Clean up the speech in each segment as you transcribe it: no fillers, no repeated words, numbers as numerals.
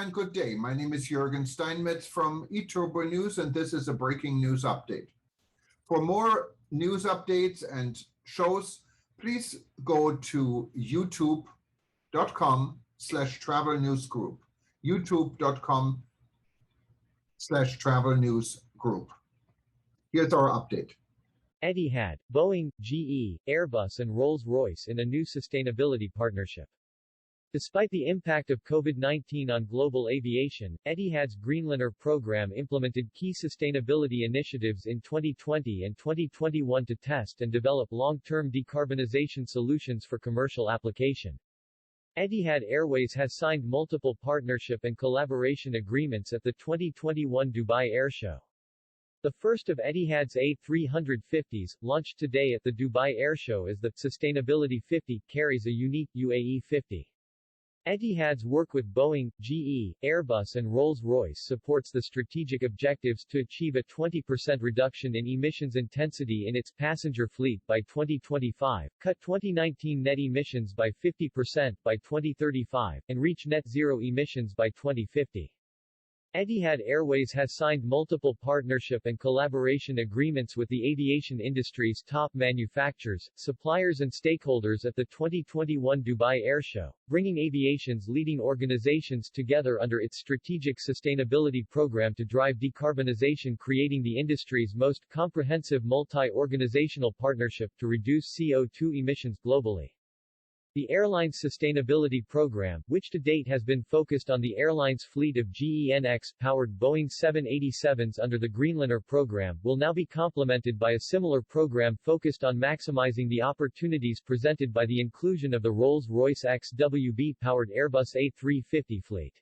and good day. My name is Jürgen Steinmetz from eTurboNews, and this is a breaking news update. For more news updates and shows, please go to youtube.com/travel news group. youtube.com/travel news group. Here's our update. Etihad, Boeing, GE, Airbus and Rolls Royce in a new sustainability partnership. Despite the impact of COVID-19 on global aviation, Etihad's Greenliner program implemented key sustainability initiatives in 2020 and 2021 to test and develop long-term decarbonization solutions for commercial application. Etihad Airways has signed multiple partnership and collaboration agreements at the 2021 Dubai Air Show. The first of Etihad's A350s, launched today at the Dubai Air Show, is the Sustainability 50, carries a unique UAE 50. Etihad's work with Boeing, GE, Airbus and Rolls Royce supports the strategic objectives to achieve a 20% reduction in emissions intensity in its passenger fleet by 2025, cut 2019 net emissions by 50% by 2035, and reach net zero emissions by 2050. Etihad Airways has signed multiple partnership and collaboration agreements with the aviation industry's top manufacturers, suppliers and stakeholders at the 2021 Dubai Air Show, bringing aviation's leading organizations together under its strategic sustainability program to drive decarbonization, creating the industry's most comprehensive multi-organizational partnership to reduce CO2 emissions globally. The airline's sustainability program, which to date has been focused on the airline's fleet of GEnx-powered Boeing 787s under the Greenliner program, will now be complemented by a similar program focused on maximizing the opportunities presented by the inclusion of the Rolls-Royce XWB-powered Airbus A350 fleet.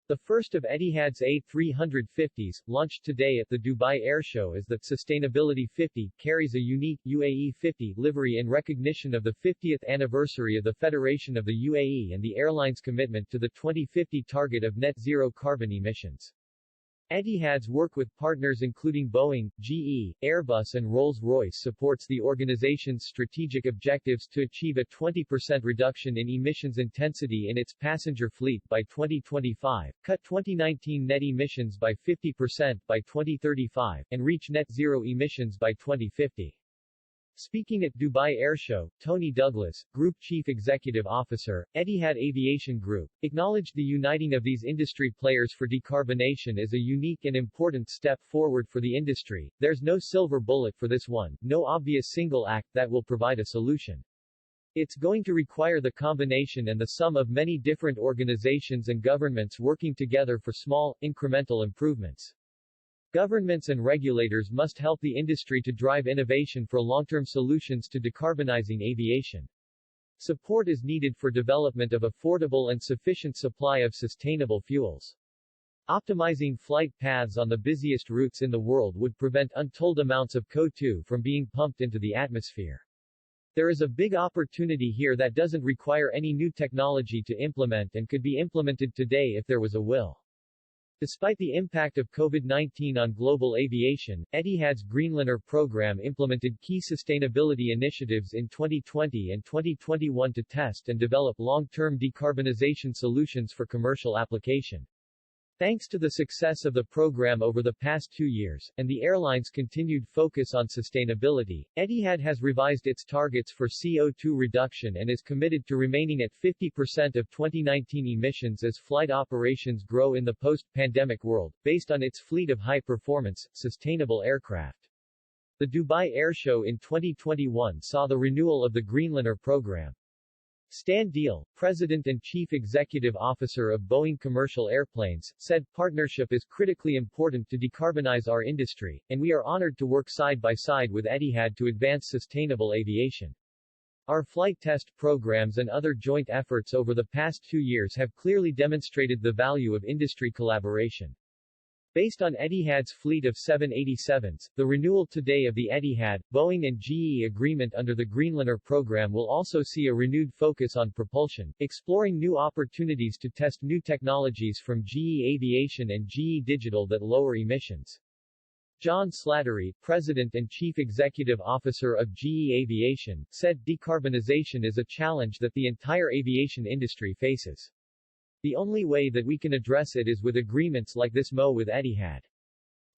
The first of Etihad's A350s, launched today at the Dubai Air Show, is the Sustainability 50, carries a unique UAE 50 livery in recognition of the 50th anniversary of the Federation of the UAE and the airline's commitment to the 2050 target of net zero carbon emissions. Etihad's work with partners including Boeing, GE, Airbus and Rolls Royce supports the organization's strategic objectives to achieve a 20% reduction in emissions intensity in its passenger fleet by 2025, cut 2019 net emissions by 50% by 2035, and reach net zero emissions by 2050. Speaking at Dubai Air Show, Tony Douglas, Group Chief Executive Officer, Etihad Aviation Group, acknowledged the uniting of these industry players for decarbonation is a unique and important step forward for the industry. There's no silver bullet for this one, no obvious single act that will provide a solution. It's going to require the combination and the sum of many different organizations and governments working together for small, incremental improvements. Governments and regulators must help the industry to drive innovation for long-term solutions to decarbonizing aviation. Support is needed for development of affordable and sufficient supply of sustainable fuels. Optimizing flight paths on the busiest routes in the world would prevent untold amounts of CO2 from being pumped into the atmosphere. There is a big opportunity here that doesn't require any new technology to implement and could be implemented today if there was a will. Despite the impact of COVID-19 on global aviation, Etihad's Greenliner program implemented key sustainability initiatives in 2020 and 2021 to test and develop long-term decarbonization solutions for commercial application. Thanks to the success of the program over the past 2 years, and the airline's continued focus on sustainability, Etihad has revised its targets for CO2 reduction and is committed to remaining at 50% of 2019 emissions as flight operations grow in the post-pandemic world, based on its fleet of high-performance, sustainable aircraft. The Dubai Air Show in 2021 saw the renewal of the Greenliner program. Stan Deal, President and Chief Executive Officer of Boeing Commercial Airplanes, said partnership is critically important to decarbonize our industry, and we are honored to work side by side with Etihad to advance sustainable aviation. Our flight test programs and other joint efforts over the past 2 years have clearly demonstrated the value of industry collaboration. Based on Etihad's fleet of 787s, the renewal today of the Etihad, Boeing and GE agreement under the Greenliner program will also see a renewed focus on propulsion, exploring new opportunities to test new technologies from GE Aviation and GE Digital that lower emissions. John Slattery, President and Chief Executive Officer of GE Aviation, said decarbonization is a challenge that the entire aviation industry faces. The only way that we can address it is with agreements like this MO with Etihad.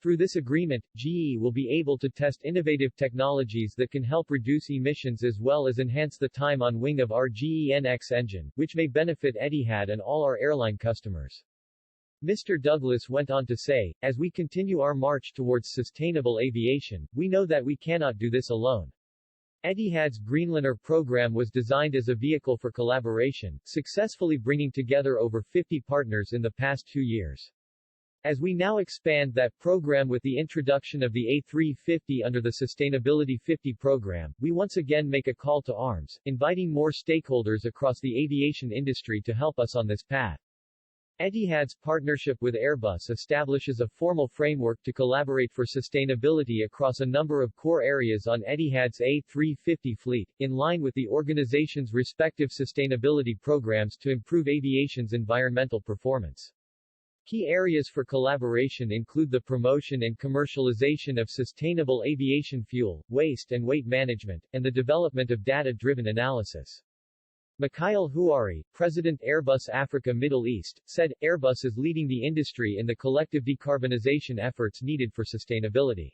Through this agreement, GE will be able to test innovative technologies that can help reduce emissions as well as enhance the time on wing of our GEnx engine, which may benefit Etihad and all our airline customers. Mr. Douglas went on to say, as we continue our march towards sustainable aviation, we know that we cannot do this alone. Etihad's Greenliner program was designed as a vehicle for collaboration, successfully bringing together over 50 partners in the past 2 years. As we now expand that program with the introduction of the A350 under the Sustainability 50 program, we once again make a call to arms, inviting more stakeholders across the aviation industry to help us on this path. Etihad's partnership with Airbus establishes a formal framework to collaborate for sustainability across a number of core areas on Etihad's A350 fleet, in line with the organization's respective sustainability programs to improve aviation's environmental performance. Key areas for collaboration include the promotion and commercialization of sustainable aviation fuel, waste and weight management, and the development of data-driven analysis. Mikhail Huari, President Airbus Africa Middle East, said, Airbus is leading the industry in the collective decarbonization efforts needed for sustainability.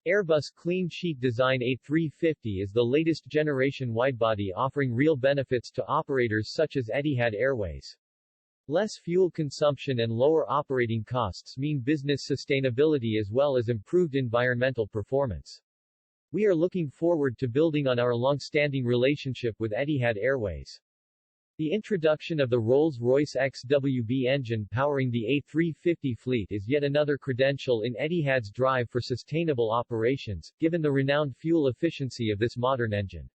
Airbus Clean Sheet Design A350 is the latest generation widebody offering real benefits to operators such as Etihad Airways. Less fuel consumption and lower operating costs mean business sustainability as well as improved environmental performance. We are looking forward to building on our long-standing relationship with Etihad Airways. The introduction of the Rolls-Royce XWB engine powering the A350 fleet is yet another credential in Etihad's drive for sustainable operations, given the renowned fuel efficiency of this modern engine.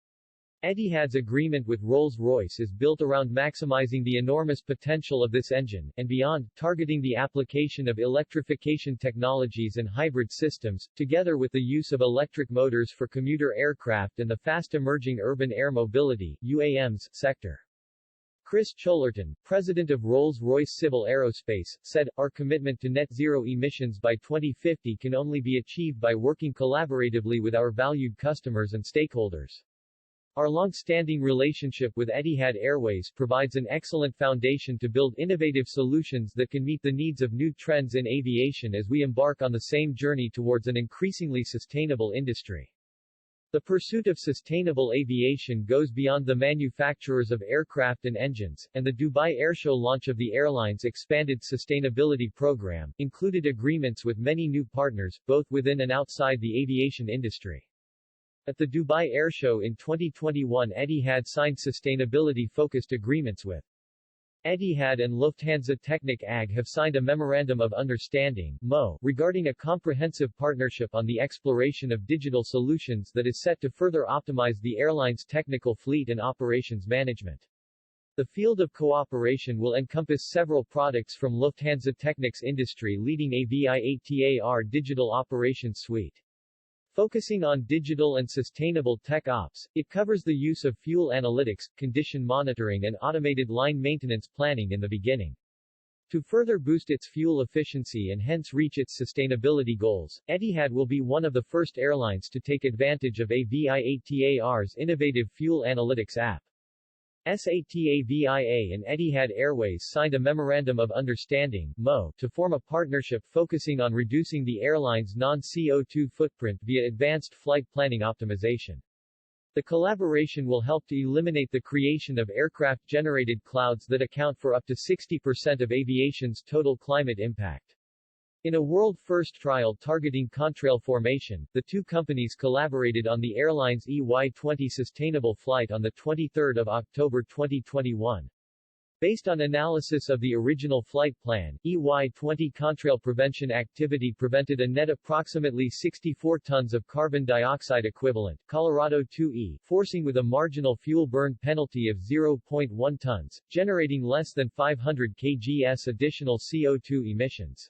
Etihad's agreement with Rolls-Royce is built around maximizing the enormous potential of this engine, and beyond, targeting the application of electrification technologies and hybrid systems, together with the use of electric motors for commuter aircraft and the fast-emerging urban air mobility UAMs, sector. Chris Cholerton, president of Rolls-Royce Civil Aerospace, said, our commitment to net zero emissions by 2050 can only be achieved by working collaboratively with our valued customers and stakeholders. Our long-standing relationship with Etihad Airways provides an excellent foundation to build innovative solutions that can meet the needs of new trends in aviation as we embark on the same journey towards an increasingly sustainable industry. The pursuit of sustainable aviation goes beyond the manufacturers of aircraft and engines, and the Dubai Airshow launch of the airline's expanded sustainability program included agreements with many new partners, both within and outside the aviation industry. At the Dubai Airshow in 2021, Etihad signed sustainability-focused agreements with Etihad and Lufthansa Technik AG have signed a Memorandum of Understanding (MO) regarding a comprehensive partnership on the exploration of digital solutions that is set to further optimize the airline's technical fleet and operations management. The field of cooperation will encompass several products from Lufthansa Technik's industry-leading aviatar digital operations suite. Focusing on digital and sustainable tech ops, it covers the use of fuel analytics, condition monitoring and automated line maintenance planning in the beginning. To further boost its fuel efficiency and hence reach its sustainability goals, Etihad will be one of the first airlines to take advantage of aviatar's innovative fuel analytics app. SATAVIA and Etihad Airways signed a Memorandum of Understanding (MO) to form a partnership focusing on reducing the airline's non-CO2 footprint via advanced flight planning optimization. The collaboration will help to eliminate the creation of aircraft-generated clouds that account for up to 60% of aviation's total climate impact. In a world-first trial targeting contrail formation, the two companies collaborated on the airline's EY-20 sustainable flight on 23 October 2021. Based on analysis of the original flight plan, EY-20 contrail prevention activity prevented a net approximately 64 tons of carbon dioxide equivalent, Colorado 2E, forcing with a marginal fuel burn penalty of 0.1 tons, generating less than 500 kgs additional CO2 emissions.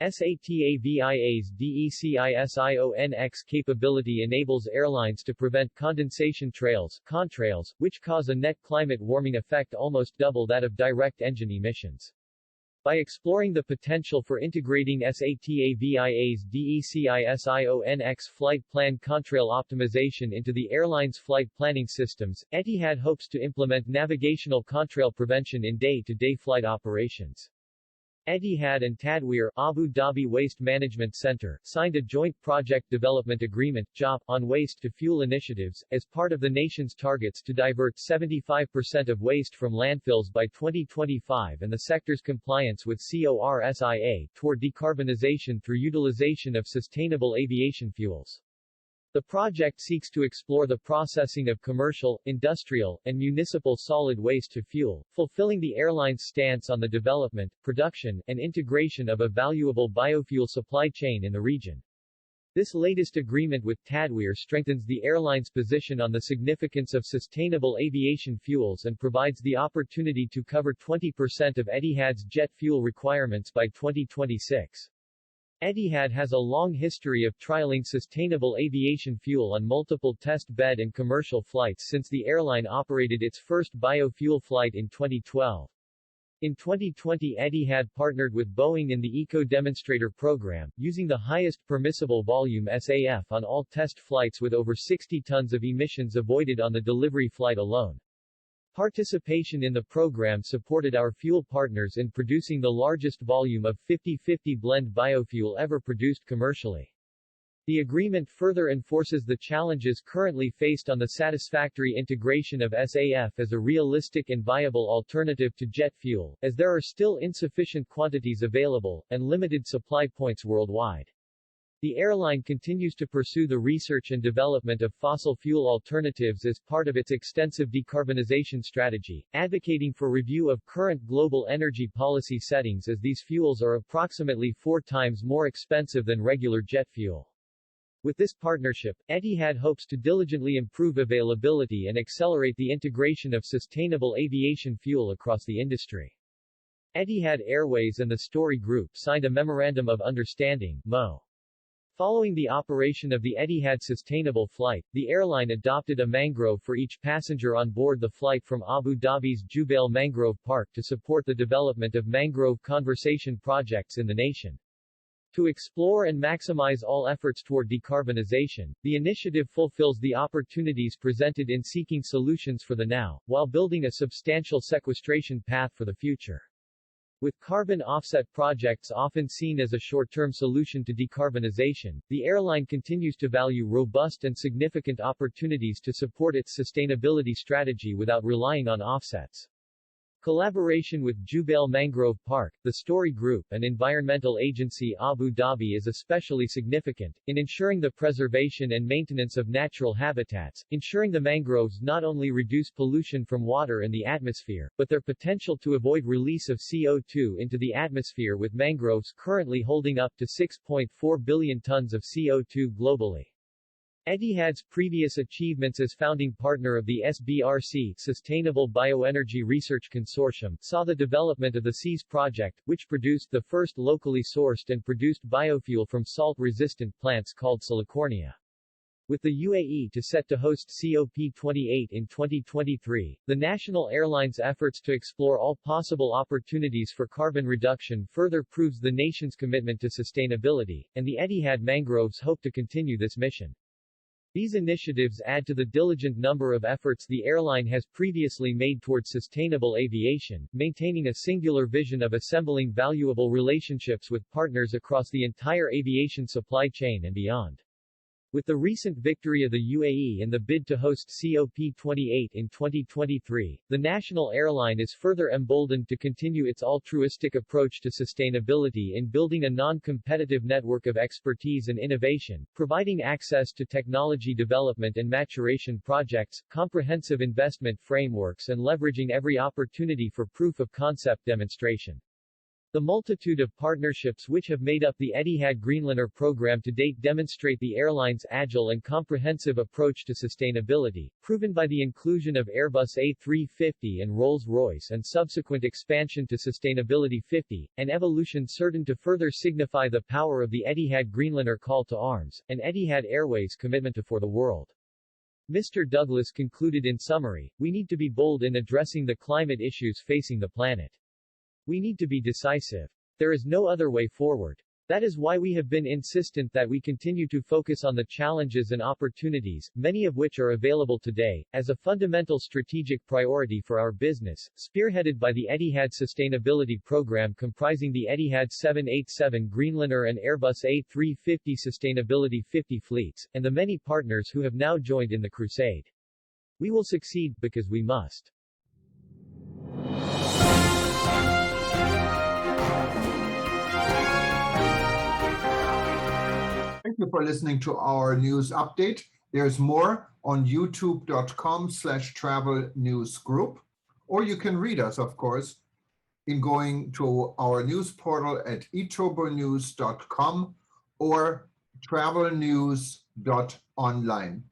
SATAVIA's DECISIONX capability enables airlines to prevent condensation trails, contrails, which cause a net climate warming effect almost double that of direct engine emissions. by exploring the potential for integrating SATAVIA's DECISIONX flight plan contrail optimization into the airline's flight planning systems. Etihad hopes to implement navigational contrail prevention in day-to-day flight operations. Etihad and Tadweer, Abu Dhabi Waste Management Center, signed a joint project development agreement (JOP) on waste-to-fuel initiatives, as part of the nation's targets to divert 75% of waste from landfills by 2025 and the sector's compliance with CORSIA toward decarbonization through utilization of sustainable aviation fuels. The project seeks to explore the processing of commercial, industrial, and municipal solid waste to fuel, fulfilling the airline's stance on the development, production, and integration of a valuable biofuel supply chain in the region. This latest agreement with Tadweer strengthens the airline's position on the significance of sustainable aviation fuels and provides the opportunity to cover 20% of Etihad's jet fuel requirements by 2026. Etihad has a long history of trialing sustainable aviation fuel on multiple test bed and commercial flights since the airline operated its first biofuel flight in 2012. In 2020, Etihad partnered with Boeing in the Eco Demonstrator program, using the highest permissible volume SAF on all test flights with over 60 tons of emissions avoided on the delivery flight alone. Participation in the program supported our fuel partners in producing the largest volume of 50/50 blend biofuel ever produced commercially. The agreement further enforces the challenges currently faced on the satisfactory integration of SAF as a realistic and viable alternative to jet fuel, as there are still insufficient quantities available, and limited supply points worldwide. The airline continues to pursue the research and development of fossil fuel alternatives as part of its extensive decarbonization strategy, advocating for review of current global energy policy settings as these fuels are approximately 4 times more expensive than regular jet fuel. With this partnership, Etihad hopes to diligently improve availability and accelerate the integration of sustainable aviation fuel across the industry. Etihad Airways and the Story Group signed a Memorandum of Understanding (MO). Following the operation of the Etihad Sustainable Flight, the airline adopted a mangrove for each passenger on board the flight from Abu Dhabi's Jubail Mangrove Park to support the development of mangrove conservation projects in the nation. To explore and maximize all efforts toward decarbonization, the initiative fulfills the opportunities presented in seeking solutions for the now, while building a substantial sequestration path for the future. With carbon offset projects often seen as a short-term solution to decarbonization, the airline continues to value robust and significant opportunities to support its sustainability strategy without relying on offsets. Collaboration with Jubail Mangrove Park, the Story Group and environmental agency Abu Dhabi is especially significant, in ensuring the preservation and maintenance of natural habitats, ensuring the mangroves not only reduce pollution from water in the atmosphere, but their potential to avoid release of CO2 into the atmosphere, with mangroves currently holding up to 6.4 billion tons of CO2 globally. Etihad's previous achievements as founding partner of the SBRC Sustainable Bioenergy Research Consortium saw the development of the SEAS project, which produced the first locally sourced and produced biofuel from salt-resistant plants called Silicornia. With the UAE set to host COP28 in 2023, the national airline's efforts to explore all possible opportunities for carbon reduction further proves the nation's commitment to sustainability, and the Etihad mangroves hope to continue this mission. These initiatives add to the diligent number of efforts the airline has previously made towards sustainable aviation, maintaining a singular vision of assembling valuable relationships with partners across the entire aviation supply chain and beyond. With the recent victory of the UAE in the bid to host COP28 in 2023, the national airline is further emboldened to continue its altruistic approach to sustainability in building a non-competitive network of expertise and innovation, providing access to technology development and maturation projects, comprehensive investment frameworks, and leveraging every opportunity for proof-of-concept demonstration. The multitude of partnerships which have made up the Etihad Greenliner program to date demonstrate the airline's agile and comprehensive approach to sustainability, proven by the inclusion of Airbus A350 and Rolls Royce and subsequent expansion to Sustainability 50, an evolution certain to further signify the power of the Etihad Greenliner call to arms, and Etihad Airways' commitment to for the world. Mr. Douglas concluded in summary, "We need to be bold in addressing the climate issues facing the planet. We need to be decisive. There is no other way forward. That is why we have been insistent that we continue to focus on the challenges and opportunities, many of which are available today, as a fundamental strategic priority for our business, spearheaded by the Etihad Sustainability Program comprising the Etihad 787 Greenliner and Airbus A350 Sustainability 50 fleets, and the many partners who have now joined in the crusade. We will succeed because we must. Thank you for listening to our news update. There's more on youtube.com/travel news group, or you can read us, of course, in going to our news portal at eTurboNews.com or travelnews.online.